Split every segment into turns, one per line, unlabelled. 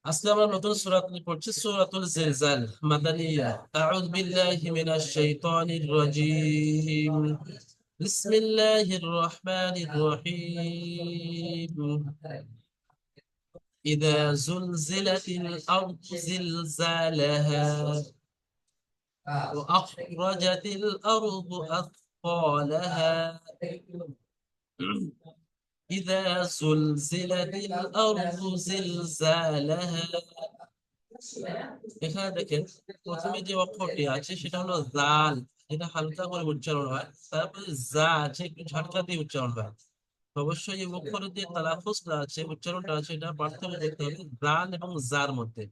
আজকে আমরা নতুন সূরা পড়ছি, সূরাতুল জিলজাল, মাদানিয়া। আউযু বিল্লাহি মিনাশ শাইতানির রাজীম। বিসমিল্লাহির রহমানির রহিম। ইযা যুলজিলাতিল আরদু জিলজালাহা ওয়া আখরাজাতিল আরদু আথqalaha। إذا زلزلت الأرض زلزالها। এখানে দেখেন, প্রথমে যে অক্ষরটি আছে সেটা হলো জাল, যেটা হালকা করে উচ্চারণ হয়। তারপরে যা আছে একটু ঝটকা দিয়ে উচ্চারণ হয়। তো অবশ্যই এই অক্ষরের যে তালাফুজটা আছে, উচ্চারণটা আছে, এটা পার্থক্য দেখতে হবে জাল এবং জার মধ্যে।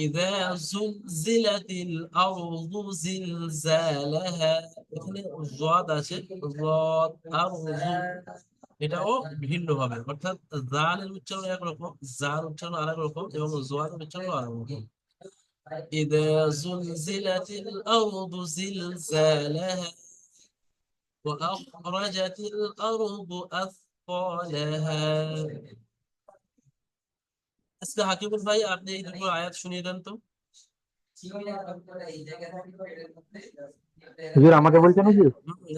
ইযা যুলজিলাতিল আরদু জিলজালাহা, এখানে যাদ আছে, যাদ আর যু, এটাও ভিন্ন হবে। অর্থাৎ জালের উচ্চারণ একরকম, জার উচ্চারণ আরেক রকম, এবং জোয়ারের উচ্চারণ আরেক রকম। إذا زلزلت الأرض زلزالها وأخرجت الأرض أثقالها। আজকে হাকিবুল ভাই, আপনি এই দুটো আয়াত শুনিয়ে দেন তো।
হুজুর আমাকে বলছেন হুজুর?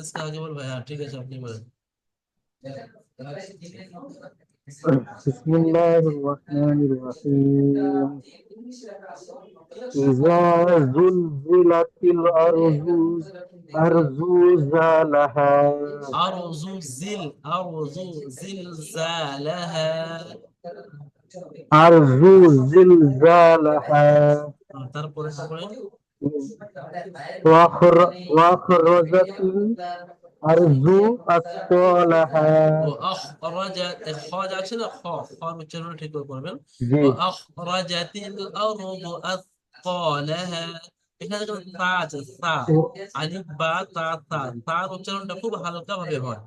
আজকে হাকিবুল ভাই, হ্যাঁ ঠিক আছে, আপনি বলেন।
বিসমিল্লাহির রহমানির রহিম। ইযা যুলজিলাতিল আরজু জালাহা।
أرجو زلزالها।
আরজু জিলজালাহা।
তারপরে তারপরে
ওয়াখরাজাতিল আরজু আসফালাহা।
وأخرجت إخراج আছে না, উচ্চারণ ঠিক করে করবেন।
জি।
وأخرجت الأرض أثقالها। এখানে যখন তা আছে, তা, আলিফ বা তা, তার উচ্চারণটা খুব হালকা ভাবে হয়।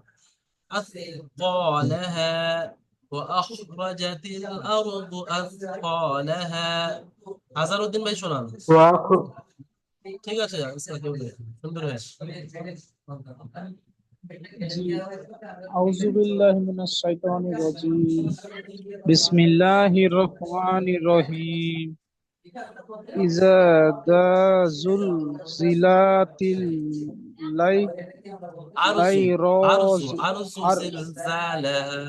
أثقالها وأخرجت الأرض أثقالها। আজারউদ্দিন ভাই শোনান।
ওয়াখ
ঠিক আছে, সুন্দর হয়েছে।
জি, আউযু বিল্লাহি মিনাশ শাইতানির রাজীম। বিসমিল্লাহির রহমানির রহিম। ইযা যুলজিলাতিল লাই
আরজু
লাইরজ
আরজু
আর
জিলজালাহা।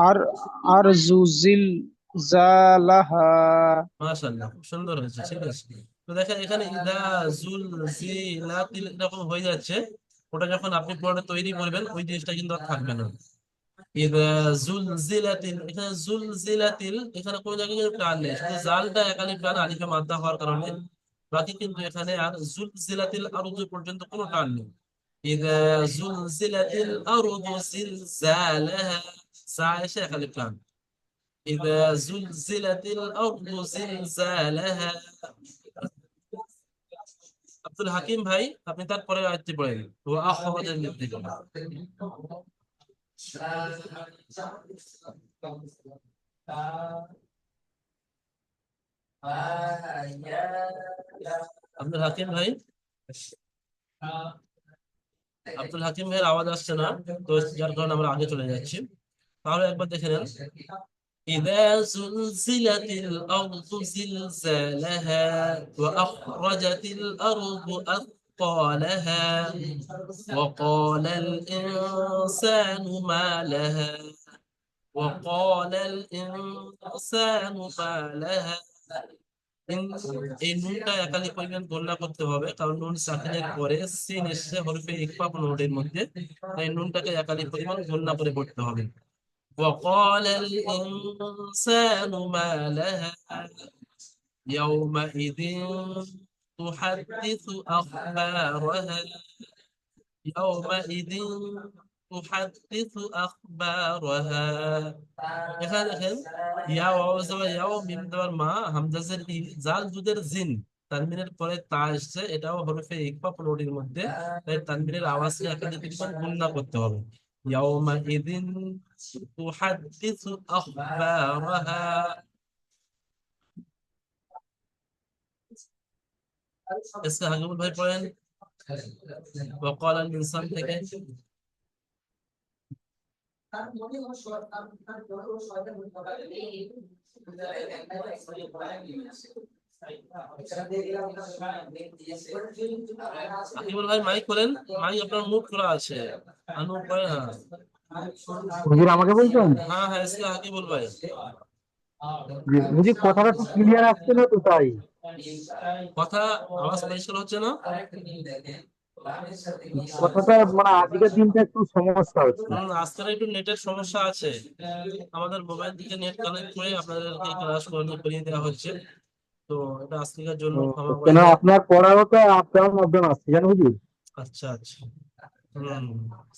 আর আরজু জিলজালাহা।
মাশাআল্লাহ, খুব সুন্দর হয়েছে, ঠিক আছে। তো দেখেন এখানে ইদা জুল জিলাতিল এরকম হয়ে যাচ্ছে। ওটা যখন আপনি পরে তৈরি করবেন, ওই জিনিসটা কিন্তু আর থাকবে না। ইদা জুলজিলাতিল, এখানে জুলজিলাতিল, এখানে কোনো জায়গায় কিন্তু প্রাণ নেই, শুধু জালটা একালি প্রাণ আলিফে মাদ্দা হওয়ার কারণে। বাকি কিন্তু এখানে আর জুলজিলাতিল আরদু পর্যন্ত কোনো টান নেই। ইদা জুলজিলাতিল আরদু জিলজালাহা, সা এসে একালি প্রাণ। إذا زلزلت الأرض زلزالها। আব্দুল হাকিম ভাই, আপনি তারপরে আয়াতটি পড়েন। ও আখরাজাল মিথ্যা। আব্দুল হাকিম ভাই, আব্দুল হাকিম ভাইয়ের আওয়াজ আসছে না, তো যার কারণে আমরা আগে চলে যাচ্ছি। তাহলে একবার দেখে নেন। إذا زلزلت الأرض زلزالها وأخرجت الأرض أثقالها وقال الإنسان ما لها وقال الإنسان ما لها। এই নুনটা একালি পরিমাণ গণনা করতে হবে, কারণ নুন সাকিনের পরে সিন এসে হরফে ইকফা নোটের মধ্যে, তাই নুনটাকে একালি পরিমাণ গণনা করে পড়তে হবে। وقال الإنسان ما لها يومئذ تحدث أخبارها يومئذ تحدث أخبارها। এখানে দেখেন, ইয়া ওয়াও জবর ইয়াও, মিম দেওয়ার মা, হামজাজের ই, জাল জুদের জিন, তানবিনের পরে তা আসছে, এটাও হরফে ইকফা পনেরোটির মধ্যে, তাই তানবিনের আওয়াজকে একাধিক পরিমাণ গুণনা করতে হবে। ইয়াউমা ইদিন তুহাদ্দিসু আখবারাহা। इसका হাকিমুল ভাই পড়েন। ওয়াকাল আল ইনসান থেকে। আকিবুল ভাই মাইক করেন, মাইক আপনার মুখ খোলা আছে, আনমুখ করেন। হ্যাঁ
হুজুর আমাকে বলছেন?
হ্যাঁ হ্যাঁ, ইসলাম আকিবুল ভাই।
জি, হুজুর কথাটা তো ক্লিয়ার আসছে না তো তাই।
কথা, আওয়াজ পরিষ্কার হচ্ছে না।
কথাটা মানে আজকের দিনটা একটু সমস্যা হচ্ছে।
আজকাল একটু নেটের সমস্যা আছে, আমাদের মোবাইল থেকে নেট কানেক্ট করে আপনাদেরকে ক্লাস করিয়ে দেওয়া হচ্ছে। তো এটা আজকের জন্য
ও,
ক্ষমা করে
কেন
দেন।
আপনার পড়ারও তো আপ ডাউন আসছে জানো হুজুর।
আচ্ছা আচ্ছা। হম।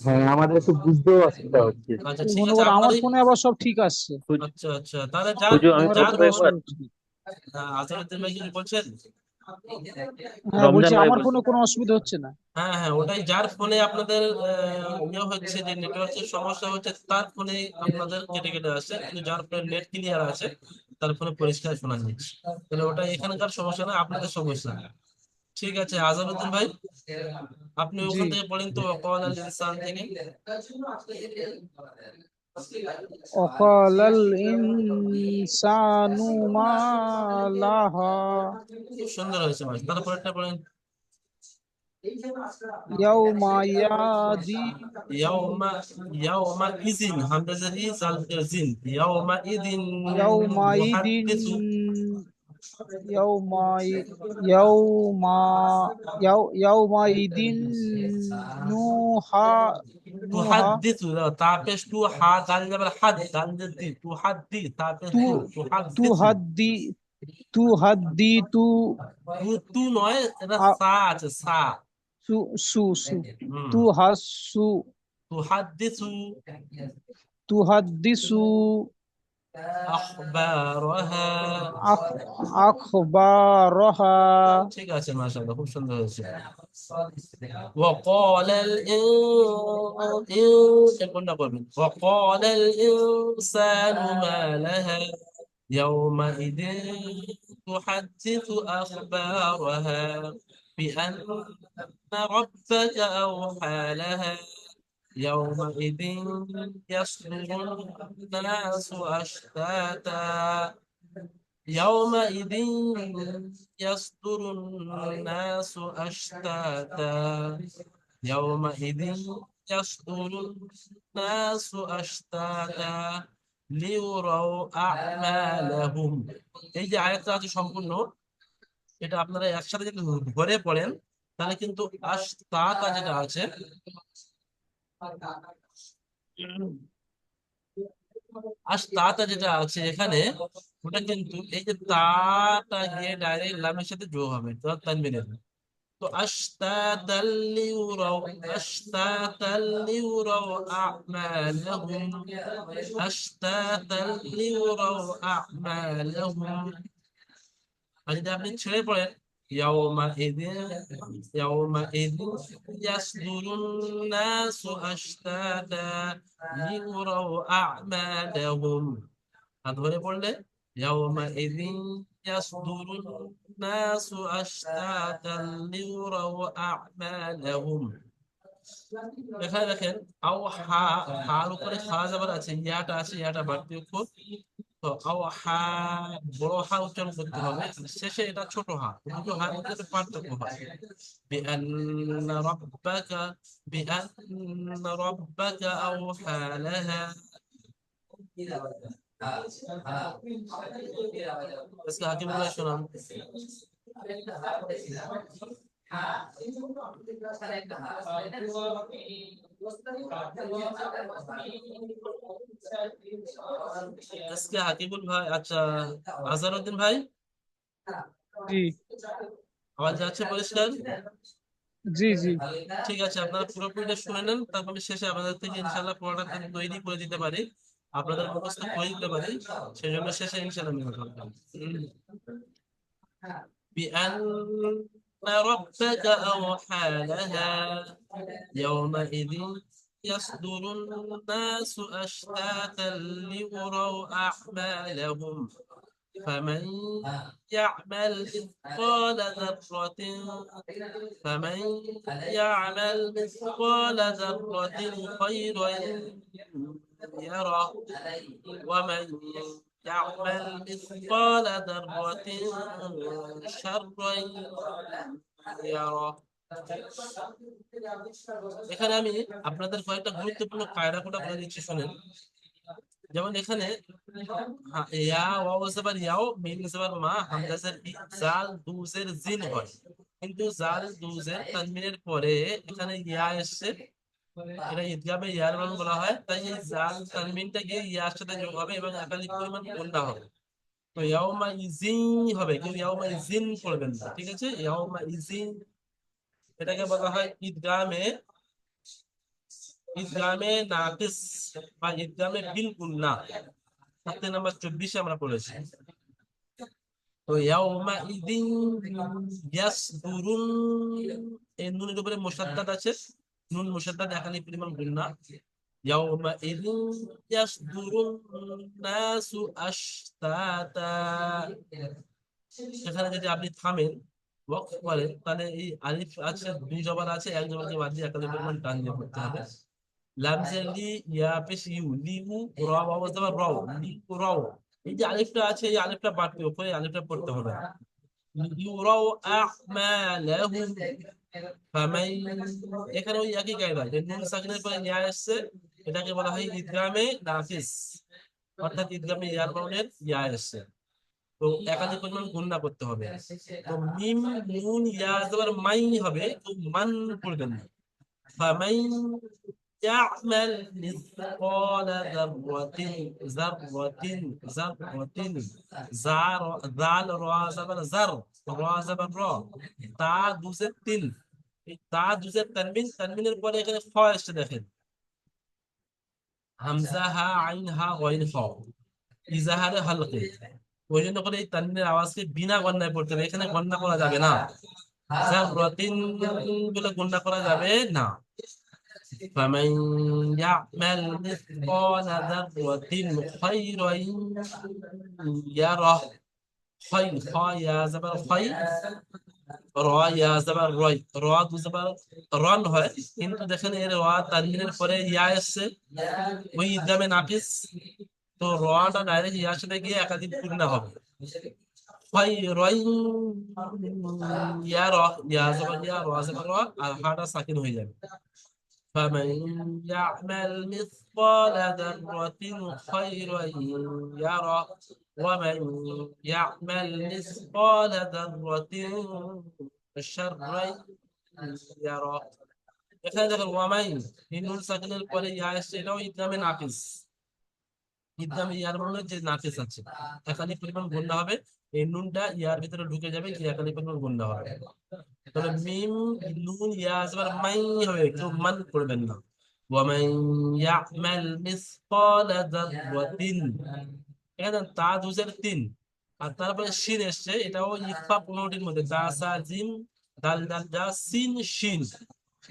হ্যাঁ, আমাদের একটু বুঝতেও অসুবিধা হচ্ছে।
আচ্ছা ঠিক
মনে
আছে,
করো আমার
আপনারই।
ফোনে আবার সব ঠিক আসছে,
আচ্ছা আচ্ছা, তাহলে যার
হুজুর আমি
তোমার
যার
ওখানে
প্রথমে
ফোন।
একবার
অসুবিধা হচ্ছে।
আজহারউদ্দিন ভাই কিছু বলছেন?
হ্যাঁ বলছি
রমজান ভাই
আমার
বলছি।
ফোনে কোনো অসুবিধা হচ্ছে না।
হ্যাঁ হ্যাঁ, ওটাই, যার ফোনে আপনাদের ইয়ে হচ্ছে, যে নেটওয়ার্কের সমস্যা হচ্ছে, তার ফোনে আপনাদের কেটে কেটে আসছে, কিন্তু যার ফোনে নেট ক্লিয়ার আছে তার ফোনে পরিষ্কার শোনা যাচ্ছে। তাহলে ওটা এখানকার সমস্যা না, আপনাদের সমস্যা। ঠিক আছে আজহারউদ্দিন ভাই, আপনি
জি।
ওখান থেকে পড়েন তো, ওয়াকাল আল ইনসান থেকে।
وقال الإنسان ما لها
খুব সুন্দর হয়েছে ভাই, তারপরেরটা পড়েন।
يوم يادي
ইয়াউমা, ইয়াউমা ইজিন, হামজার ই জাল জিন, ইয়াউমা ইদিন
يومئذ
ইউহাদ্দিসু।
يوم يوم يومئذ نوحا نوحا
تحدث، تعبش تو حا دال جبل حد دال جدي تحدي تعبش
تو
تو تحدث.
تهدي تهدي
তো নয়, এটা সা আছে, সা।
سو سو سو
হুম।
تحسو
তুহাদ্দিসু
تحدث
আখবারহা।
أخبارها
ঠিক আছে, মাশাআল্লাহ, খুব সুন্দর হয়েছে। وقال الإنسان، কোনটা করবেন? وقال الإنسان ما لها يومئذ تحدث أخبارها بأن ربك أوحى لها يومئذ يصدر الناس أشتاتا يومئذ يصدر الناس أشتاتا يومئذ يصدر الناس أشتاتا লিউরাও আ'মালাহুম। এই যে আয়াতটা আছে সম্পূর্ণ, এটা আপনারা একসাথে যদি ধরে পড়েন, তাহলে কিন্তু আশতাতা যেটা আছে, আশতাতা যেটা আছে এখানে, ওটা কিন্তু এই যে তাটা গিয়ে ডাইরেক্ট লামের সাথে যোগ হবে, তো তানবিনের। তো আশতাতাল লিউরাও, আশতাতাল লিউরাও আ'মালাহুম, আশতাতাল লিউরাও আ'মালাহুম। আর যদি আপনি ছেড়ে পড়েন, ইয়াউমাইযিন, ইয়াউমাইযিন ইয়াসদুরুন নাসু আশতাতা লিউরাও আ'মালাহুম। আর ধরে পড়লে, ইয়াউমাইযিন ইয়াসদুরুন নাসু আশতাতা লিউরাও আ'মালাহুম। এখানে দেখেন, আও হা, হার উপরে খাড়া যাবার আছে, ইয়াটা আছে, ইয়াটা বাড়তি অক্ষর। তো আও হা, বড় হা উচ্চারণ করতে হবে, শেষে এটা ছোট হা, দুটো হার মধ্যে একটা পার্থক্য হয়। বিআন্না রাব্বাকা, বিআন্না রাব্বাকা আওহা লাহা। আজকে হাকিমুল্লাহ শোনান। আজকে হাকিবুল ভাই, আচ্ছা, আজহারউদ্দিন ভাই,
জি
আওয়াজ যাচ্ছে পরিষ্কার?
জি জি
ঠিক আছে, আপনারা পুরোপুরিটা শুনে নেন, তারপরে শেষে আপনাদের থেকে ইনশাল্লাহ পড়াটা তৈরি করে দিতে পারি, আপনাদের মুখস্থ করে দিতে পারি, সেই জন্য শেষে ইনশাল্লাহ মেহনত করবেন। بأن ربك أوحى لها يومئذ يصدر الناس أشتاتا ليروا أعمالهم فمن يعمل مثقال ذرة فمن يعمل مثقال ذرة خيرا يرى ومن يعمل مثقال ذرة شرا يرى এখানে আমি আপনাদের কয়েকটা গুরুত্বপূর্ণ কায়দা কোড বলে দিচ্ছি শুনেন। যেমন এখানে ইয়া ওয়াও জবর ইয়াও মিম জবর মা হামজা জের ই জাল দু জের জিন হয়, কিন্তু জাল দু জের তানবিনের পরে এখানে ইয়া এসেছে, এটা ইদগামে ইয়ার মান বলা হয়। তাই এই জাল তানবিনটা গিয়ে ইয়ার সাথে যোগ হবে এবং একাধিক পরিমাণ গুণা হবে। তো ইয়াউমা ইজিন হবে, কেউ ইয়াউমা ইজিন পড়বেন না, ঠিক আছে? ইয়াউমা ইজিন এটাকে বলা হয় ঈদগামে নাকিস বা ঈদগামে বিল গুন্না। হাতে নাম্বার 24 আমরা পড়েছি। তো ইয়াউমা ইদিন ইয়াসদুরুন, এই নুনের উপরে মুশাদ্দাদ আছে, নুন মুশাদ্দাদ একালি পরিমাণ গুন্না। ইয়াউমা ইদিন ইয়াসদুরুন নাসু আশতাতা, সেখানে যদি আপনি থামেন ওয়াকফ করেন তাহলে এই আলিফ আছে, দুই জবর আছে, এক জবরকে বাদ দিয়ে একালি পরিমাণ টান দিয়ে পড়তে হবে। লামজেলি ইয়া পেশ ইউ লিউ র বাবা যাবার রাও লিউ রাও, এই যে আলিফটা আছে এই আলিফটা বাড়তে উপরে আলিফটা পড়তে হবে। ইউরাও আ'মালাহুম ফামান, এখানে ওই একই কায়দা, যে নুন সাকিনের পরে ইয়া আসছে, এটাকে বলা হয় ইদগামে নাফিস, অর্থাৎ ইদগামে ইয়ার বাউনের ইয়া আসছে। তো একাধিক পরিমাণ গুণনা করতে হবে। তো মিম নুন ইয়া যাবার মাই হবে, তো মান পড়বেন না। ফামান يعمل مثقال ذرة ذرة زار ذال را زبر زر را زبر را তা দুজের তিন, এই তা দুজের তানবিন, তানবিনের পরে এখানে খ আসছে দেখেন, হামজা হা আইন হা গইন খ, ইজাহারে হালকে, ওই জন্য করে এই তানবিনের আওয়াজকে বিনা গণনায় পড়তে হবে, এখানে গণনা করা যাবে না, জাররাতিন বলে গণনা করা যাবে না। فمن يعمل مثقال ذرة خيرا يره خير خا يا زبر خير রা ইয়া যাবার রয়, রা দু যাবার রন হয়, কিন্তু দেখেন এর রা তানবিনের পরে ইয়া আসছে, ওই ইদগামে নাফিস, তো রাটা ডাইরেক্ট ইয়ার সাথে গিয়ে একাধিক পূর্ণ হবে। খায়রান ইয়া রা ইয়া যাবার ইয়া রা যাবার রা, আর হাটা সাকিন হয়ে যাবে। فمن يعمل مثقال ذرة خيرا يره ومن يعمل مثقال ذرة شرا يره। এখানে দেখেন ওয়ামাইন, এই নুন সাকিনের পরে ইয়া আসছে, এটাও ইদগামে নাফিস, ইদগামে ইয়ার মানে যে নাফিস আছে, একাধিক পরিমাণ গুণনা হবে, এই নুনটা ইয়ার ভিতরে ঢুকে যাবে, কি একাধিক পরিমাণ গুণনা হবে। তবে মিম নুন ইয়া আসবার মাই হবে, কেউ মান করবেন না। ওয়ামান ইয়ামাল মিসকালা যাররাতিন, এখানে তা দুজের তিন, আর তারপরে শিন এসছে, এটাও ইকফা 15টির মধ্যে, তা সা জিম দাল দাল দা সিন শিন,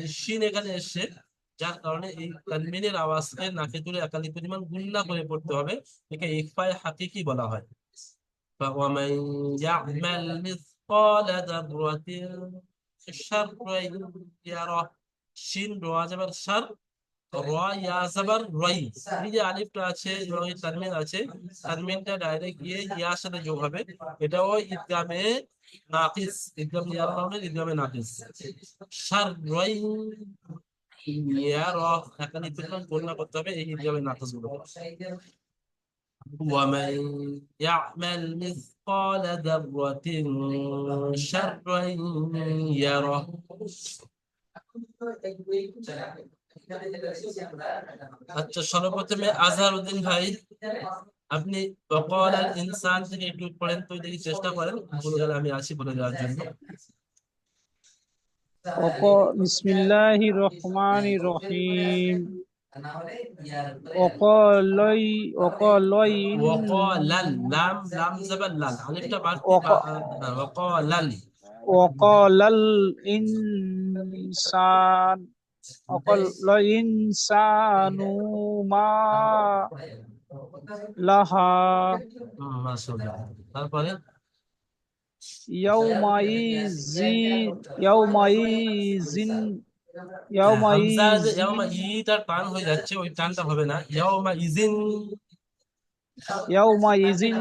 এই শিন এখানে এসছে, যার কারণে এই তানবিনের আওয়াজকে নাকে তুলে একাধিক পরিমাণ গুণনা করে পড়তে হবে, একে ইকফায়ে হাকিকি বলা হয়। ومن يعمل مثقال ذرة شرا يره শিন রা যাবার সার রা ইয়া যাবার রাই, এই যে আলিফটা আছে এবং এই তানবিন আছে, তানবিনটা ডাইরেক্ট গিয়ে ইয়ার সাথে যোগ হবে, এটাও ইদগামে নাকিস, ইদগাম ইয়ার বাউনের ইদগামে নাকিস। সার রাই ইয়া রা, এখানে পরিমাণ গণনা করতে হবে এই ইদগামে নাকিস গুলো। ومن يعمل مثقال ذرة شرا يره। আচ্ছা, সর্বপ্রথমে আজহারউদ্দিন ভাই, আপনি ওয়াকাল আল ইনসান থেকে একটু পড়েন তো, দেখি চেষ্টা করেন, ভুল গেলে আমি আছি বলে দেওয়ার জন্য।
বিসমিল্লাহির রহমানির রহিম। ওয়াকালাই ওয়াকালাইন
ওয়াকালাল লাম লাম যাবার লাল, আলিফটা বাড়তি ওয়াকালাল
ওয়াকালাল ইনসান ওয়াকালাল ইনসানু মা লাহা
মাশাআল্লাহ। তারপরে
ইয়াউমাইজিন
হামজা যে
ইয়াউমাইজিন
ইয়াউমা ইটা টান হয়ে যাচ্ছে, ওই টানটা হবে না। ইয়াউমা ইজিন
ইয়াউমাইজিন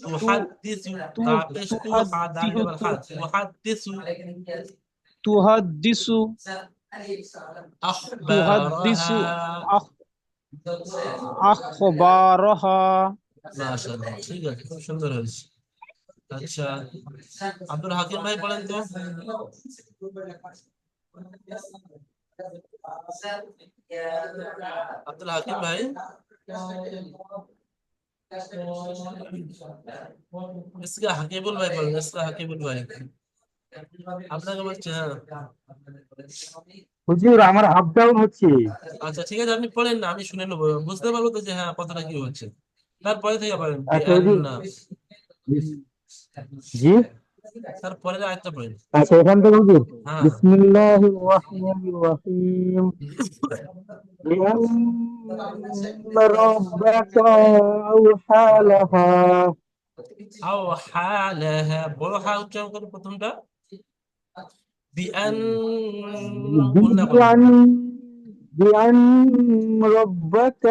তু
তুহাদ্দিসু,
তু
তা পেশ তু হা দাল
তুহাদ্দিহু
জবর হা, তুহাদ্দিসু
তুহাদ্দিসু
আখবারাহা।
তুহাদ্দিসু আখ আখবারাহা।
মাশাআল্লাহ, ঠিক আছে, খুব সুন্দর হয়েছে। আচ্ছা, আব্দুল হাকিম ভাই বলেন তো। আব্দুল হাকিম ভাই, इसका হাকিবুল ভাই বলেন, इसका হাকিবুল ভাই আপনাকে বলছে। হ্যাঁ,
হুজুর আমার আপ ডাউন হচ্ছে।
আচ্ছা ঠিক আছে, আপনি পড়েন না, আমি শুনে নেবো, বুঝতে পারবো তো যে হ্যাঁ কতটা কি হচ্ছে। তারপরে থেকে বলেন
আচ্ছা হুজুর। জি।
তারপরের আয়াতটা পড়েন।
আচ্ছা এখান থেকে হুজুর,
হ্যাঁ।
বিসমিল্লাহির রহমানির রহিম, لأن ربك أوحى لها
আও হালাহা, বড় হা উচ্চারণ করে প্রথমটা, বিআন, গুণনা করবেন।
بأن بأن ربك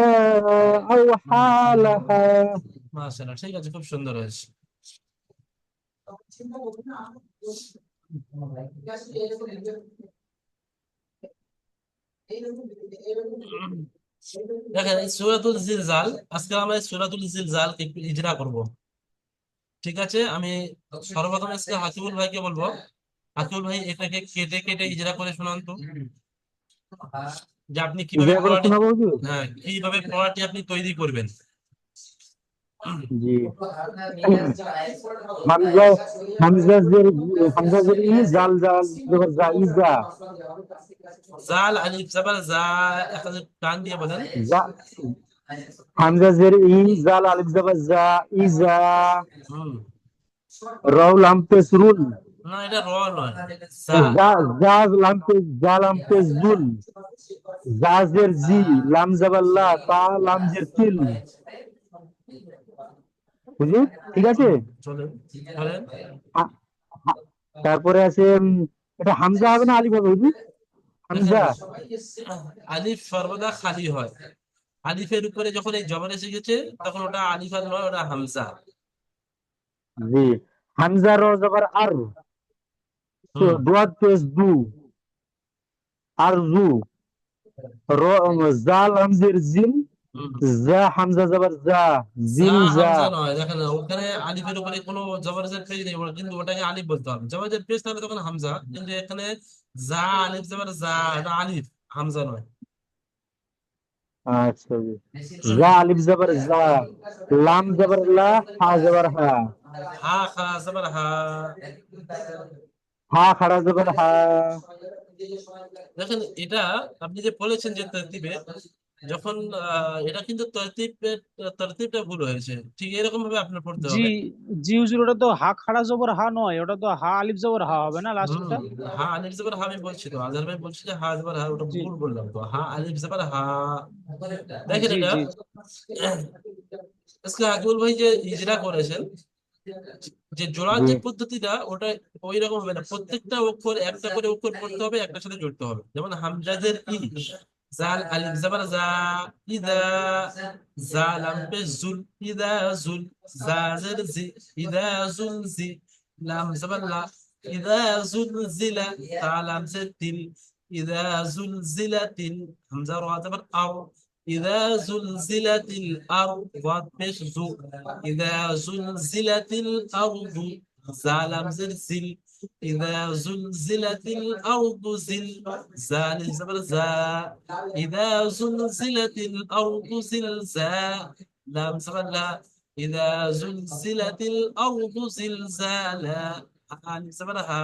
أوحى لها।
মাশাআল্লাহ, ঠিক আছে, খুব সুন্দর হয়েছে। দেখেন এই সূরাতুল জিলজাল, আজকে আমরা এই সূরাতুল জিলজাল একটু ইজরা করব। ঠিক আছে, আমি সর্বপ্রথম আজকে হাকিবুল ভাইকে বলবো, হাকিবুল ভাই এটাকে কেটে কেটে ইজরা করে শোনান তো, যে আপনি কিভাবে
ইজারা করে
পড়াটি,
শোনাবো হুজুর?
হ্যাঁ কিভাবে পড়াটি আপনি তৈরি করবেন।
জি। হামজা হামজা জের হামজা জের ই, জাল জাল জবর জা, ইজা।
জাল আলিফ জাবার জা, একটা টান দিয়ে বলেন।
জা, হামজা জের ই, জাল আলিফ জবর জা, ইজা।
হুম,
রাও লাম পেশ রুল।
না এটা র নয়, জা।
জা, জা লাম পেশ, জা লাম পেশ জুল। জা জের জি, লাম জবর লা, তা লাম জের তিল। হুজুর ঠিক আছে।
হুম, চলেন বলেন।
আ- আ- তারপরে আছে এটা হামজা হবে না আলিফ হবে হুজুর?
দেখেন,
হামজা।
আলিফ সর্বদা খালি হয়, আলিফের উপরে যখন এই জবর এসে গেছে তখন ওটা আলিফ আর নয়, ওটা হামজা।
জি। হামজা র জবর আর,
হুম।
দোয়াত পেশ দু, আর জু। র, জাল হামজের জিল,
হুম।
জা হামজা জবর জা,
যা
জিল জা।
হামজা নয়, দেখেন ওখানে আলিফের উপরে কোনো জবরজের পেজ নেই, কিন্তু ওটাকে আলিফ বলতে হবে। জবরজের পেজ থাকলে তখন হামজা, কিন্তু এখানে যা আলিফ জবর যা, এটা আলিফ, হামজা নয়।
আচ্ছা জি। জা আলিফ জবর জা, লাম জবর লা, হা জবর হা,
হা খা জবর হা।
হা খাড়া জবর হা।
দেখেন এটা আপনি যে বলেছেন যে তরতিবে, যখন এটা কিন্তু তরতিবটা ভুল হয়েছে, ঠিক এরকম ভাবে আপনার পড়তে
জি
হবে।
জি হুজুর, ওটা তো হা খাড়া জবর হা নয়, ওটা তো হা আলিফ জবর হা হবে না
হুম,
লাস্টেরটা।
হা আলিফ জবর হা, আমি বলছি তো, আজহার ভাই বলছি যে হা জবর হা, ওটা
জি
ভুল বললাম তো, হা আলিফ জবর হা। দেখেন
জি
এটা
জি
আজকে আকিবুল ভাই যে ইজরা করেছেন, যে জোড়ার
জি
যে পদ্ধতিটা, ওটা ওই রকম হবে না, প্রত্যেকটা অক্ষর একটা করে অক্ষর পড়তে হবে, একটার সাথে জুড়তে হবে। যেমন হামজাদের ই, জাল আলিফ জাবার জা, ইদা, জা লাম পেশ জুল, ইদা জুল, জাজের জি, ইদা জুল জি, লাম জাবার লা, ইদা জুল জিলা, তা লাম জের তিল, ইদা জুল জিলাতিল, হামজা র জাবার আও, ইদা জুল জিলাতিল আর, ওয়াদ পেশ জু, إذا زلزلت الأرض، زال زلزل، إذا زلزلت الأرض زل، زال زبر زا، إذا زلزلت الأرض زلزال، لام زبر لا، إذا زلزلت الأرض زلزالا، لام زبر ها،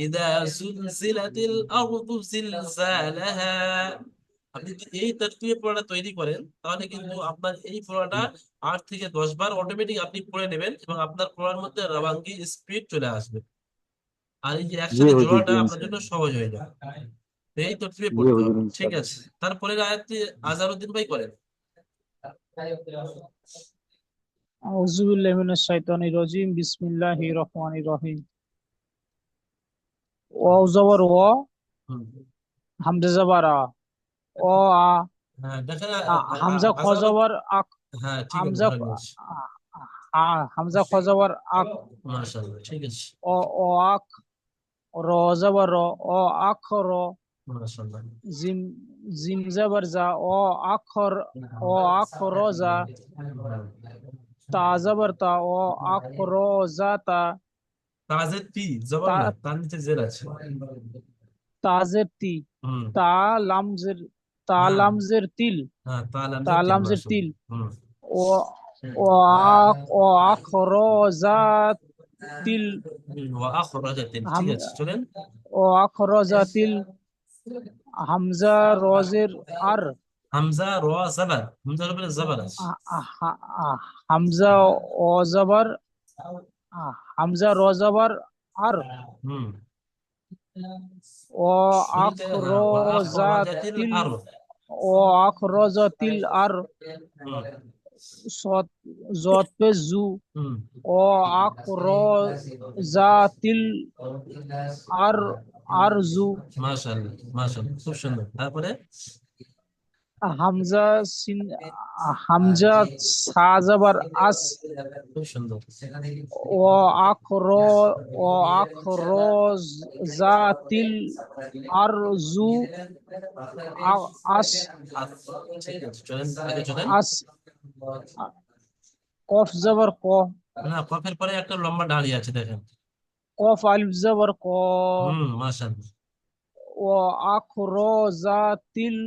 إذا زلزلت الأرض زلزالها। আপনি যদি এই তরতিবে পড়াটা তৈরি করেন, তাহলে কিন্তু আপনার এই পড়াটা 8 থেকে 10 বার অটোমেটিক আপনি পড়ে নেবেন, এবং আপনার পড়ার মধ্যে রবাঙ্গি স্পিড চলে আসবে, আর এই যে
জি
একসাথে
হুজুর, জি
জোড়াটা আপনার জন্য
ইনশাআল্লাহ।
সহজ হয়ে যাবে। তো এই তরতিবে
জি
পড়তে
হুজুর
হবে, ঠিক
ইনশাআল্লাহ।
আছে। তারপরের আয়াতটি আজহারউদ্দিন ভাই করেন।
আউযু বিল্লাহি মিনাশ শাইতানির রাজিম, বিসমিল্লাহির রহমানির রহিম। ওয়াও জবর ও,
হুম।
হামজা জবর আ, ও আ,
হ্যাঁ দেখেন
হামজা খ
আজাদ।
জবর আক,
হ্যাঁ ঠিক আছে,
হামজা
ধরে নিয়েছি।
হামজা খ জবর আক,
মাশাআল্লাহ, ঠিক আছে।
ও ও আক, র জবর র, ও আখ র,
মাশাআল্লাহ।
জিম জিম জবর জা, ও আখর, ও আখ র জা, তা জবর তা, ও আখ র জা তা,
তাজের তি জবর
তা
না, তার নিচে জের আছে।
তাজের তি,
হুম।
তা লামজের, তা
হ্যাঁ
লামজের তিল,
হ্যাঁ, তাহলে
তা
আমরা তিন
লামজের
মাস।
তিল,
হুম।
ও ও ও আখ র জা তিল,
ওয়া আখরাজাতিন,
হাম
ঠিক আছে চলেন।
ও আখ র জা তিল, হামজা রজের আর,
হামজা র জবর, হামজার উপরে জবর আছে।
হামজা ও জবর, হামজা র জবর আর,
হুম।
ও আখ
শুরুতে
র
হ্যাঁ, ওয়া
জা
আখরাজাতিল
তিল,
আর।
ও আখ র জা তিল আর,
হুম।
সত জত পে জু,
হুম।
ও আখ র জা তিল আর, আর জু,
মাশাআল্লাহ, মাশাআল্লাহ, খুব সুন্দর। তারপরে
হামজা সিন, হামজা সা জবর আস,
খুব সুন্দর।
ও আখ র, ও আখ র জা তিল আর জু, আস,
ঠিক আছে চলেন, আগে চলেন।
আস, কফ জবর ক,
না, কফের পরে একটা লম্বা দাঁড়িয়ে আছে দেখেন।
কফ আলিফ জবর ক,
হুম, মাশাআল্লাহ।
ও আখ র জা তিল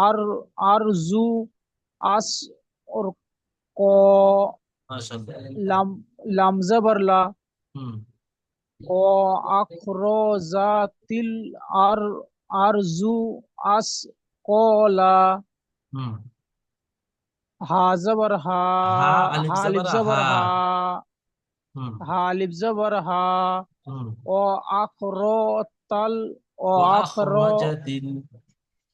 আর, আর জু, আস, और ক,
মাশাআল্লাহ।
লাম লাম জবর লা,
হুম।
ও আখ র জা তিল আর, আর জু, আস, ক লা,
হুম।
হা জবর হা,
হা আলিফ
হা আলিফ
জবর
জবর
হা।
হা,
হুম।
হা আলিফ জবর হা,
হুম।
ও আখ র তাল, ও
ওয়া
আখ র,
আখরাজাতিল।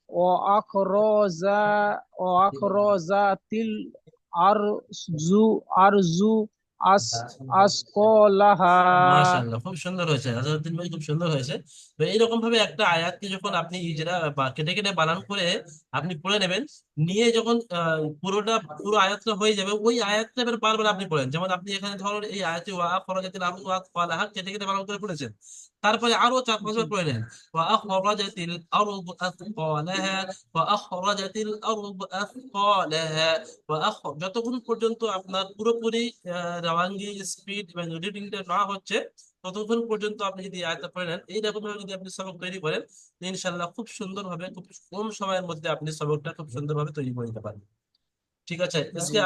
ও আখ র জা, ও আখ র জা তিল আর জু, আর জু, আস, আস ক লাহা।
মাশাআল্লাহ, খুব সুন্দর হয়েছে আজহারউদ্দিন ভাই, খুব সুন্দর হয়েছে। তো এইরকম ভাবে একটা আয়াতকে যখন আপনি ইজরা বা কেটে কেটে বানান করে আপনি পড়ে নেবেন, নিয়ে যখন পুরো আয়াতটা হয়ে যাবে, ওই আয়াতটা এবার বারবার আপনি পড়েন। যেমন আপনি এখানে ধরুন এই আয়াতে ওয়া আখরাজাতিল আরদু আসফালাহা কেটে কেটে বানান করে পড়েছেন, তারপরে আরো 4-5 বার পড়ে নেন, ওয়া আখরাজাতিল আরদু আসফালাহা, ওয়া আখরাজাতিল আরদু আসফালাহা, যতক্ষণ পর্যন্ত আপনার পুরোপুরি রাওয়াঙ্গি স্পিড এবং রিডিংটা না হচ্ছে, ততক্ষণ পর্যন্ত আপনি যদি আয়ত্ত করে নেন, এইরকম ভাবে যদি আপনি সবক তৈরি করেন, তো ইনশাল্লাহ খুব সুন্দর হবে, খুব কম সময়ের মধ্যে আপনি সবকটা খুব সুন্দরভাবে তৈরি করে নিতে পারবেন। ঠিক আছে, আজকে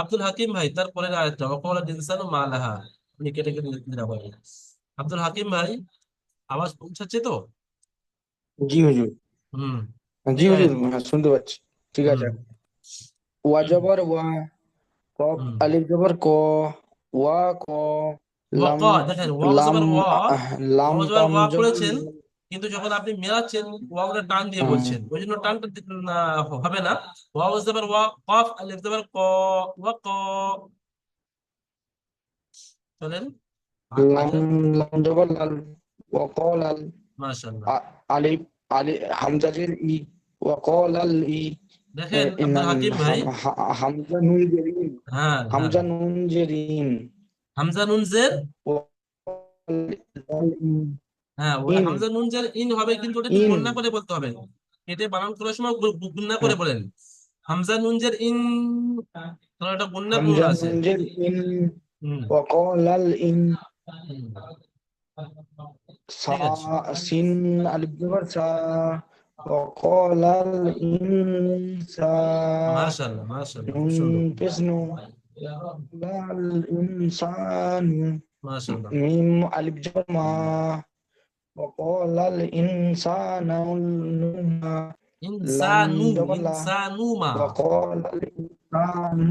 আব্দুল হাকিম ভাই তারপরের আয়াতটা ওয়াকাল ইনসানু মা লাহা, আপনি কেটে কেটে দিতে পারবেন। আব্দুল হাকিম ভাই, আওয়াজ পৌঁছাচ্ছে তো?
জি হুজুর।
হুম।
জি
এই
হুজুর,
আয়াত।
হ্যাঁ শুনতে পাচ্ছি। ঠিক আছে।
হুম।
ওয়া জবর ওয়া, কফ
হুম।
আলিফ জবর ক, ওয়া ক, লাম,
ওয়াকা, দেখেন ওয়াও
লাম,
জবর ওয়া,
লাম
ওয়াও জবর
কাম
ওয়া
জবর
পড়েছেন, কিন্তু যখন আপনি মেলাচ্ছেন ওয়াওটা টান দিয়ে
আহ,
বলছেন, ওই জন্য টানটা হবে না। ওয়াও জবর ওয়া, কফ আলিফ জবর ক, ওয়া ক। চলেন
লাম,
আগে।
লাম জবর লাল, ওয়া ক লাল,
মাশাআল্লাহ।
আলিফ, হামজা জের ই, ওয়া ক লাল ই,
দেখেন আব্দুল
ইনান,
হাকিম ভাই।
হামজা নুন জের ইন,
হ্যাঁ হ্যাঁ,
হামজা নুন জের ইন,
হামজা নুন জের।
ওয়া লাল ইন,
হ্যাঁ, ওই
ইন,
হামজা নুন জের ইন হবে, কিন্তু ওটা একটু
ইন,
গণনা করে বলতে হবে। কেটে বানান করার সময় গুণনা করে বলেন। হামজা নুন জের ইন, কারণ এটা গণনা পূর্ণ
হামজা
আছে।
নুন জের ইন,
হুম।
ওয়া ক লাল ইন,
হুম।
সা,
ঠিক আছে।
সিন আলিফ জবর সা, ওয়াকালাল ইনসা,
মাশাআল্লাহ, মাশাআল্লাহ, খুব
নুন
সুন্দর।
পেশ নু, লাল ইনসানু,
মাশাআল্লাহ।
মিম আলিফ জবর মা, ওয়াকালাল ইনসানু মা, লাম
ইনসানু,
জবর লা,
ইনসানু মা।
ওয়াকালাল ইনসানু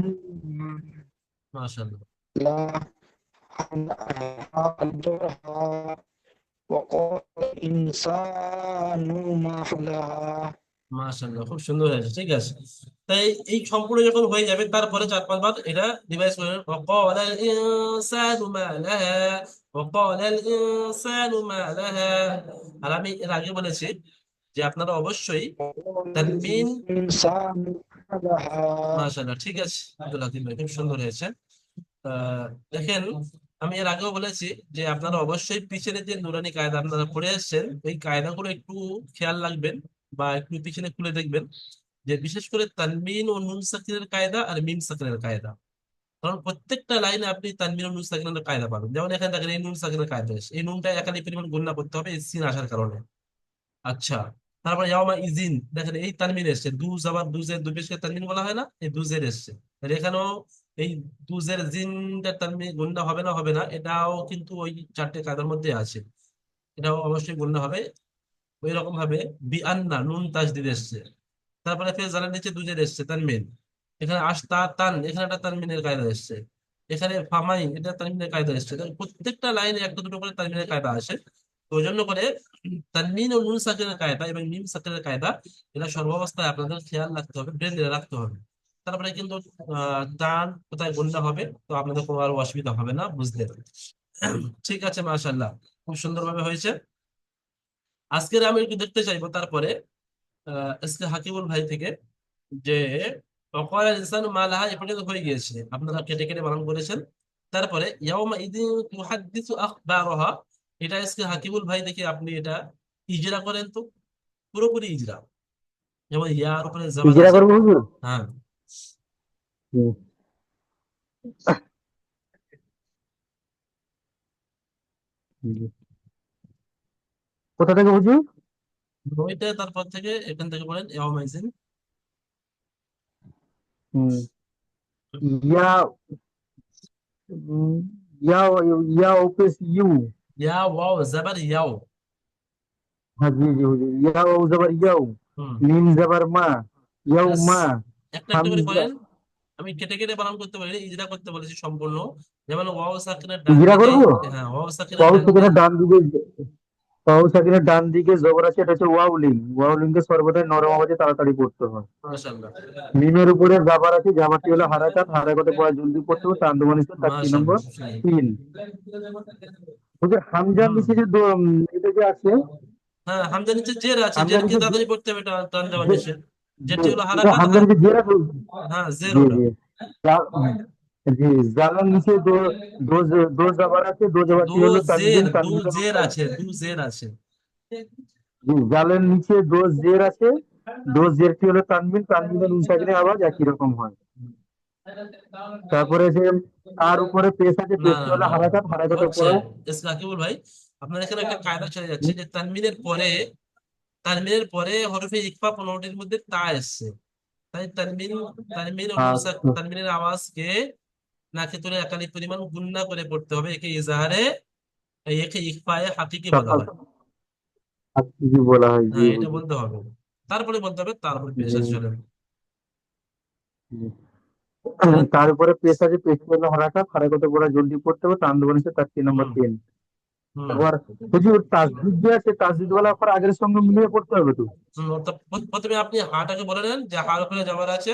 মা,
মাশাআল্লাহ।
লা, হা আলিফ জবর হা, ওয়াকালাল ইনসানু মা লাহা।
মাশাআল্লাহ, খুব সুন্দর হয়েছে, ঠিক আছে। তাই এই সম্পূর্ণ যখন হয়ে যাবে, তারপরে 4-5 বার এটা রিভাইজ করবেন। ওয়াকালাল ইনসানু মা লাহা, وقال الإنسان ما لها। আর আমি এর আগে বলেছি যে আপনারা অবশ্যই তানবিন।
الإنسان ما لها
মাশাআল্লাহ, ঠিক আছে আব্দুল হাকিম ভাই, খুব সুন্দর হয়েছে। দেখেন, আমি এর আগেও বলেছি যে আপনারা অবশ্যই পিছনে যে নুরানি কায়দা আপনারা পড়ে আসছেন এই কায়দাগুলো একটু খেয়াল রাখবেন বা একটু পিছনে খুলে দেখবেন, যে বিশেষ করে তানবিন ও নুন সাকিনের কায়দা আর মিম সাকিনের কায়দা। কারণ প্রত্যেকটা লাইনে আপনি তানবিন ও নুন সাকিনের কায়দা পাবেন। যেমন এখানে দেখেন এই নুন সাকিনের কায়দা এসেছে। এই নুনটা একালি পরিমাণ গুণনা করতে হবে এই সিন আসার কারণে। আচ্ছা, তারপর ইয়াউমা ইজিন, দেখেন এই তানবিন এসছে, দুজ আবার দুজের দুই পেশকে তানবিন বলা হয় না, এই দুজের এসছে। আর এখানেও এই দুজের জিনটা তানবিন গুণনা হবে না, হবে না, এটাও কিন্তু ওই চারটে কায়দার মধ্যে আছে, এটাও অবশ্যই গুণনা হবে। ওই রকম ভাবে বি আন্না নুন তাজদিদ এসছে। তারপরে ফের জালের নিচে দুজের এসছে তানবিন। এখানে আস্তা তান, এখানে একটা তানবিনের কায়দা এসছে। এখানে ফামাই, এটা তানবিনের কায়দা এসছে। দেখেন প্রত্যেকটা লাইনে একটা দুটো করে তানবিনের কায়দা আসে। তো ওই জন্য করে তানবিন ও নুন সাকিনের কায়দা এবং মিম সাকিনের কায়দা এটা সর্বাবস্থায় আপনাদের খেয়াল রাখতে হবে, ব্রেনে রাখতে হবে। তারপরে কিন্তু টান কোথায় গুণটা হবে, তো আপনাদের কোনো আর অসুবিধা হবে না বুঝতে। ঠিক আছে, মাশাআল্লাহ, খুব সুন্দরভাবে হয়েছে। আজকের আমি একটু দেখতে চাইবো তারপরে এসকে হাকিমুল ভাই থেকে, যে ওয়াকাল ইনসানু মা লাহা এ পর্যন্ত হয়ে গিয়েছে, আপনারা কেটে কেটে বানান করেছেন। তারপরে ইয়াউমা ইদিন তুহাদ্দিসু আখবারহা, এটা এসকে হাকিমুল ভাই দেখে আপনি এটা ইজরা করেন তো, পুরোপুরি ইজরা। যেমন ইয়ার উপরে জবর
ইজরা
আছে।
করবো হুজুর?
হ্যাঁ,
হুম, জি। কোথা থেকে হুজুর?
ওইটা তারপর থেকে এখান থেকে বলেন ইয়াউমা ইদিন।
হুম, ইয়া উম, ইয়া ইয়া ওপেস ইউ।
ইয়া ওয়াও জবর ইয়াও।
হ্যাঁ জি জি হুজুর, ইয়া ও জবর ইয়াও,
হুম,
মিম জবর মা, ইয়াও
ব্যাস,
মা,
একটা একটা করে
হামজা।
করেন। আমি কেটে কেটে বানান করতে বলি, ইজরা করতে বলেছি সম্পূর্ণ। যেমন ওয়াও সাকিনের ডান
ইজরা
দিকে,
করবো?
হ্যাঁ ওয়াও সাকিনের
ওয়াও
ডান দিকে।
সাকিনের ডান দিকে, ওয়াও সাকিনের ডান দিকে জবর আছে, এটা হচ্ছে ওয়াউলিং। ওয়াউলিং কে সর্বদাই নরম আওয়াজে তাড়াতাড়ি পড়তে হয়।
মাশাআল্লাহ,
মিমের উপরে জাবার আছে, জাবারটি হলো হারাকাত, হারাকাতে পড়া জলদি পড়তে হবে, তান্দুমানিতে তার তিন
মাশাআল্লাহ,
নম্বর
খুব সুন্দর।
3। হুজুর হামজার
হুম,
নিচে যে এটা যে আছে,
হ্যাঁ হামজা নিচে জের আছে,
হামজার
জেরকে
নিচে
তাড়াতাড়ি পড়তে হবে, টান দেওয়ার
যে
নিচে।
যে
যেটি হলো
ওটা
হারাকাত
হামজার নিচে জের আছে।
হ্যাঁ জের
জি
ওটা।
জি, জা- জি, জালার নিচে দো দো জাবার আছে, দো
দু
জাবারটি হলো
জের,
তানবিন,
দু
তানবিনের
জের
উপরে।
আছে, দু জের আছে।
জি, জালের নিচে দো জের আছে, দো জেরটি হলো তানবিন, তানবিনের নুন সাকিনের আওয়াজ একই রকম হয়। তারপরে যে তার উপরে পেশ আছে,
না
পেশটি
না
হলো
না,
হারাকাত, হারাকাতে
হচ্ছে
পড়া।
রাকিবুল ভাই, আপনার এখানে একটা কায়দা চলে যাচ্ছে যে তানমিনের পরে, তানমিনের পরে হরফে ইকফা 15টির মধ্যে তা এসছে। তাই তানমিন, তানমিন ও নুন
আচ্ছা
তানমিনের আওয়াজকে নাকে তুলে একালি পরিমাণ গুণনা করে পড়তে হবে। একে ইজাহারে, একে ইকফায়ে হাকিকি বলা হয়।
আচ্ছা, জি বলা হয়, জি
হ্যাঁ, এটা
হুজুর।
বলতে হবে, তারপরে বলতে হবে, তারপরে পেশ
জি
আছে চলেন।
জি।
বলেন।
তার উপরে পেশ আছে, পেশটি হলো হারাকাত, হারাকাতে পড়া জলদি পড়তে হবে, তান্দুমানিতে তার নম্বর
হুম
3।
হুম
আবার হুজুর তাসদিদ যে আছে, তাসদিদ ওয়ালা অক্ষর আগের সঙ্গে মিলিয়ে পড়তে হবে তো।
অর্থাৎ প্রথমে আপনি হাটাকে বলে নেন যে হার উপরে জবর আছে,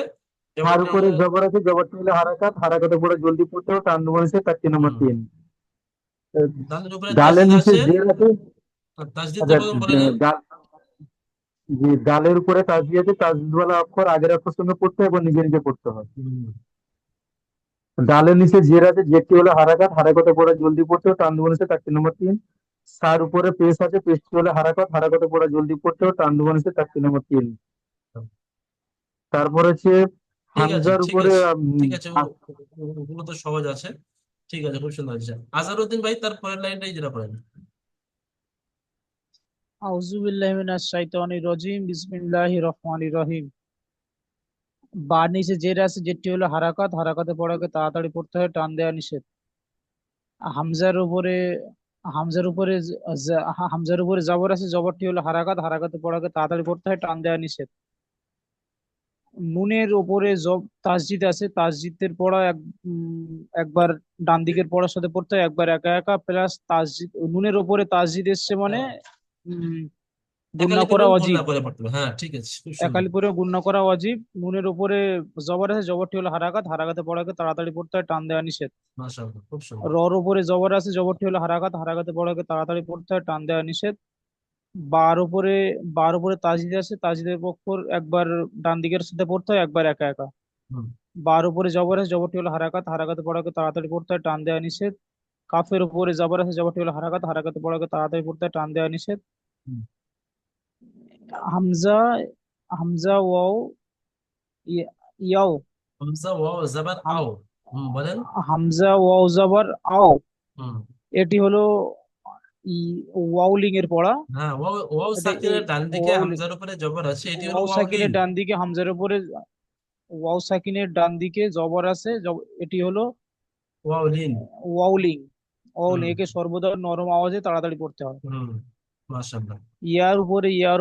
তার
জবরটি।
উপরে জবর আছে, জবরটি হলো হারাকাত, হারাকাতে পড়া জলদি পড়তে হবে, তান্দুমানিতে তার নম্বর
হুম,
3।
তাদের উপরে
ডালের
তাসদিদ
নিচে
আছে।
জের আছে।
তাসদিদটা
আচ্ছা,
প্রথম বলে নেন।
জি, ডালের উপরে তাসদিদ আছে, তাসদিদ ওয়ালা অক্ষর আগের অক্ষর সঙ্গে পড়তে হবে এবং নিজে নিজে পড়তে হয়।
হুম,
ডালের নিচে জের আছে, জেরটি হলো হারাকাত, হারাকাতে পড়া জলদি পড়তে হবে, তান্দুমানিতে তার নম্বর 3। তার উপরে পেশ আছে, পেশটি হলো হারাকাত, হারাকাতে পড়া জলদি পড়তে হবে, তান্দুমানিতে তার নম্বর 3। তারপর হচ্ছে
ঠিক আছে,
হামজার
ঠিক
উপরে
আছে, ঠিক আছে, ওগুলো তো সহজ আছে। ঠিক আছে, খুব সুন্দর হয়েছে। আজহারউদ্দিন ভাই তার পরের লাইনটাই যেটা করেন।
আউযু বিল্লাহি মিনাশ শাইতানির রাজিম, বিসমিল্লাহির রহমানির রহিম। বার নিচে জের আছে, যেটি হলো হারাকাত, হারাকাতে পড়াকে তাড়াতাড়ি পড়তে হয়, টান দেওয়া নিষেধ। হামজার উপরে হামজার উপরে হামজার উপরে জবর আছে, জবরটি হলো হারাকাত, হারাকাতে পড়াকে তাড়াতাড়ি পড়তে হয়, টান দেওয়া নিষেধ। নুনের উপরে তাসজিদ আছে, তাসজিদের পড়া একবার ডান দিকের পড়ার সাথে পড়তে হয়, একবার একা একা, প্লাস তাসজিদ নুনের উপরে তাসজিদ এসছে মানে গুণনা
একালি
করা
পরিমাণ
অজীব।
গুণনা করে পড়তে হবে। হ্যাঁ ঠিক আছে, খুব সুন্দর।
একালি পরে গুণনা করা অজীব। নুনের উপরে জবর আছে, জবরটি হলো হারাকাত, হারাকাতে পড়াকে তাড়াতাড়ি পড়তে হয়, টান দেওয়া নিষেধ।
মাশাআল্লাহ, খুব সুন্দর।
রর উপরে জবর আছে, জবরটি হলো হারাকাত, হারাকাতে পড়াকে তাড়াতাড়ি পড়তে হয়, টান দেওয়া নিষেধ। বার উপরে বার উপরে তাজদিদ আছে, তাজদিদের পক্ষর একবার ডান দিকের সাথে পড়তে হয়, একবার একা একা।
হুম,
বার উপরে জবর আছে, জবরটি হলো হারাকাত, হারাকাতে পড়াকে তাড়াতাড়ি পড়তে হয়, টান দেওয়া নিষেধ। কাফের উপরে জবর আছে, জবরটি হলো হারাকাত, হারাকাতে পড়াকে তাড়াতাড়ি পড়তে হয়, টান দেওয়া নিষেধ।
হুম।
হামজা হামজা ওয়াও ইয়াও
হামজা ওয়াও জাবার
হাম
আও। বলেন।
হামজা ওয়াও জবর আও,
হুম।
এটি হলো ওয়াউলিং এর পড়া।
হ্যাঁ, ওয়াও ওয়াও
এটা
সাকিনের ডান দিকে
ওয়াউলিং।
হামজার উপরে জবর আছে, এটি হলো
ওয়াও
ওয়াওলিন।
সাকিনের ডান দিকে হামজার উপরে ওয়াও সাকিনের ডান দিকে জবর আছে, এটি হলো
ওয়াওলিন।
ওয়াউলিং।
হুম,
ওয়াউলিং, একে সর্বদা নরম আওয়াজে তাড়াতাড়ি পড়তে হয়।
হুম। মাশাআল্লাহ।
ইয়ার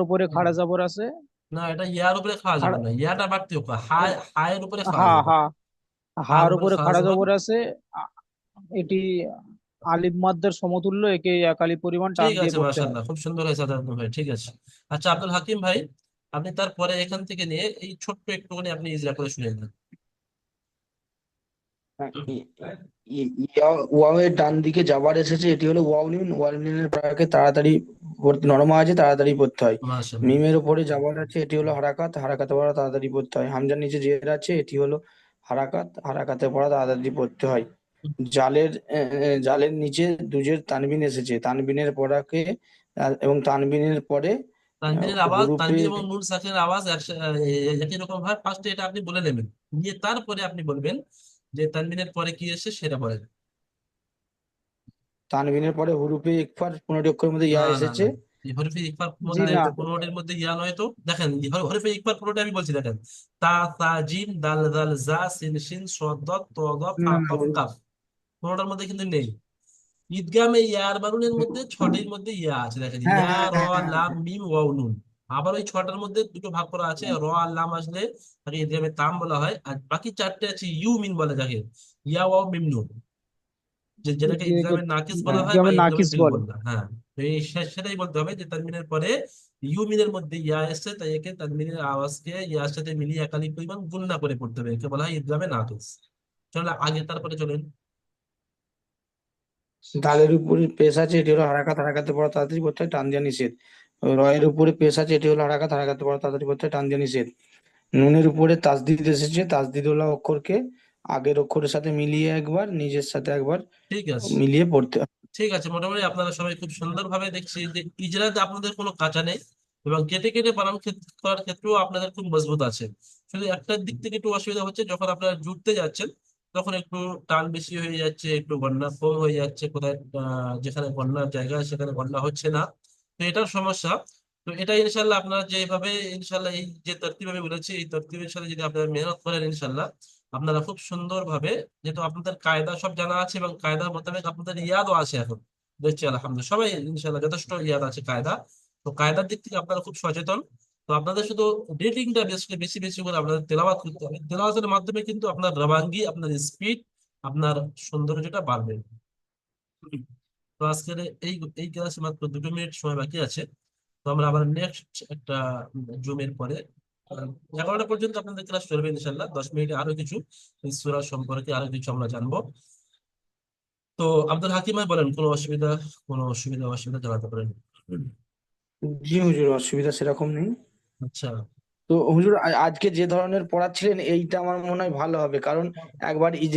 উপরে খাড়া জবর আছে।
না, এটা ইয়ার উপরে খাওয়া যাবে
খাড়া
না, ইয়াটা বাড়তে হবে, হায়ের উপরে খাওয়া
হা
যাবে।
হা
হার
হার
উপরে
উপরে
খাওয়া
খাড়া
যাবে।
জবর আছে। আ- এটি আলিফ মাদ্দার সমতুল্য, একে একালি পরিমাণ টান
ঠিক
দিয়ে
আছে,
পড়তে হয়।
মাশাআল্লাহ, খুব সুন্দর হয়েছে আদান ভাই, ঠিক আছে। আচ্ছা আব্দুল হাকিম ভাই, আপনি তারপরে এখান থেকে নিয়ে এই ছোট্ট একটুখানি আপনি ইজরা করে শুনে নেন।
ওয়াও এর ডান দিকে যাবার এসেছে, এটি হলো ওয়াউলিন। ওয়াউলিনের পড়াকে তাড়াতাড়ি পড়তে, নরম আওয়াজে তাড়াতাড়ি পড়তে হয়।
মাশাআল্লাহ।
মিমের উপরে যাবার আছে, এটি হলো হারাকাত, হারাকাতে পড়া তাড়াতাড়ি পড়তে হয়। হামজার নিচে জের আছে, এটি হলো হারাকাত, হারাকাতে পড়া তাড়াতাড়ি পড়তে হয়। জালের নিচে দুজের তানবিন এসেছে, তানবিনের পড়াকে এবং তানবিনের পরে
তানবিনের আওয়াজ,
হুরুপে
তানবিন এবং নুন সাকিনের আওয়াজ একই রকম হয়, ফার্স্টে এটা আপনি বলে নেবেন, নিয়ে তারপরে আপনি বলবেন যে তানবিনের পরে কি এসে সেটা বলেন।
তানবিনের পরে হুরুপে ইকফার 15টি অক্ষরের মধ্যে
না,
ইয়া
না, না,
এসেছে।
এই হরফে ইকফার
জি
মধ্যে
না,
15টির মধ্যে ইয়া নয় তো। দেখেন, এই হরফে ইকফার 15টা আমি বলছি, দেখেন। তা, তা, জিম, দাল, দাল, জা, সিন, শিন, সদ, দত, ত, দ, ফা,
না,
কফ, কাফ। 15টার মধ্যে কিন্তু নেই। ঈদগামে ইয়ার বানুনের মধ্যে 6টির মধ্যে ইয়া আছে, দেখেন,
হ্যাঁ
ইয়া,
হ্যাঁ
র,
হ্যাঁ হ্যাঁ
লাম, মিম, ওয়াও, নুন। আবার ওই 6টার মধ্যে দুটো ভাগ করা আছে, র আর লাম আসলে তাকে ঈদগামে তাম বলা হয়, আর বাকি 4টে আছে ইউ মিন বলে, যাকে ইয়া, ওয়াও, মিম, নুন, যেটাকে
একে
ইদগামে নাকিস বলা হয় বা
ইদগামে
ইদগামে
নাকিস
বিল
বলে।
বলা, হ্যাঁ। তো এই সেটাই বলতে হবে যে তানবিনের পরে ইউমিনের মধ্যে ইয়া এসছে, তাই একে তানবিনের আওয়াজকে ইয়ার সাথে মিলিয়ে একাধিক পরিমাণ গুণনা করে পড়তে হবে, একে বলা হয় ইদগামে নাকিস। চলো আগে, তারপরে চলেন।
দালের উপরে পেশ আছে, এটি হলো হারাকাত, হারাকাতে পড়া তাড়াতাড়ি পড়তে হয়, টান দেওয়া নিষেধ। রয়ের উপরে পেশ আছে, এটি হলো হারাকাত, হারাকাতে পড়া তাড়াতাড়ি পড়তে হয়, টান দেওয়া নিষেধ। নুনের উপরে তাসদিদ এসেছে, তাসদিদওয়ালা অক্ষরকে আগের অক্ষরের সাথে মিলিয়ে একবার, নিজের সাথে একবার
ঠিক আছে,
মিলিয়ে পড়তে হয়।
ঠিক আছে, মোটামুটি আপনারা সবাই খুব সুন্দরভাবে দেখছি যে ইজরাতে আপনাদের কোনো কাঁচা নেই, এবং কেটে কেটে বানান করার ক্ষেত্রেও আপনাদের খুব মজবুত আছে। শুধু একটা দিক থেকে একটু অসুবিধা হচ্ছে, যখন আপনারা জুড়তে যাচ্ছেন তখন একটু টান বেশি হয়ে যাচ্ছে, একটু গন্না কম হয়ে যাচ্ছে, কোথায় যেখানে গন্নার জায়গা সেখানে গন্না হচ্ছে না। তো এটার সমস্যা। তো এটা ইনশাল্লাহ আপনারা যেভাবে, ইনশাল্লাহ এই যে তরতিব আমি বলেছি, এই তরতিবের সাথে যদি আপনারা মেহনত করেন, ইনশাল্লাহ আপনারা খুব সুন্দরভাবে, যেহেতু আপনাদের কায়দা সব জানা আছে এবং কায়দার মোতাবেক আপনাদের ইয়াদও আছে এখন, দেখছি আলহামদুলিল্লাহ সবাই ইনশাল্লাহ যথেষ্ট ইয়াদ আছে কায়দা। তো কায়দার দিক থেকে আপনারা খুব সচেতন। তো আপনাদের শুধু রিডিংটা বেশি বেশি বেশি করে আপনাদের তেলাওয়াত করতে হবে, তেলাওয়াতের মাধ্যমে কিন্তু আপনার রবাঙ্গি, আপনার স্পিড, আপনার সৌন্দর্যটা বাড়বে। তো আজকের এই এই ক্লাসে মাত্র 2 মিনিট সময় বাকি আছে। তো আমরা আবার নেক্সট একটা জুমের পরে 11টা পর্যন্ত আপনাদের ক্লাস চলবে ইনশাল্লাহ। 10 মিনিটে আরো কিছু এই সূরা সম্পর্কে আরো কিছু আমরা জানবো। তো আব্দুল হাকিম ভাই বলেন, কোনো অসুবিধা জানাতে পারেন।
জি হুজুর, অসুবিধা সেরকম নেই।
আচ্ছা।
তো হুজুর, আজকে যে ধরনের পড়াচ্ছিলেন এইটা আমার মনে হয় ভালো হবে, কারণ একবার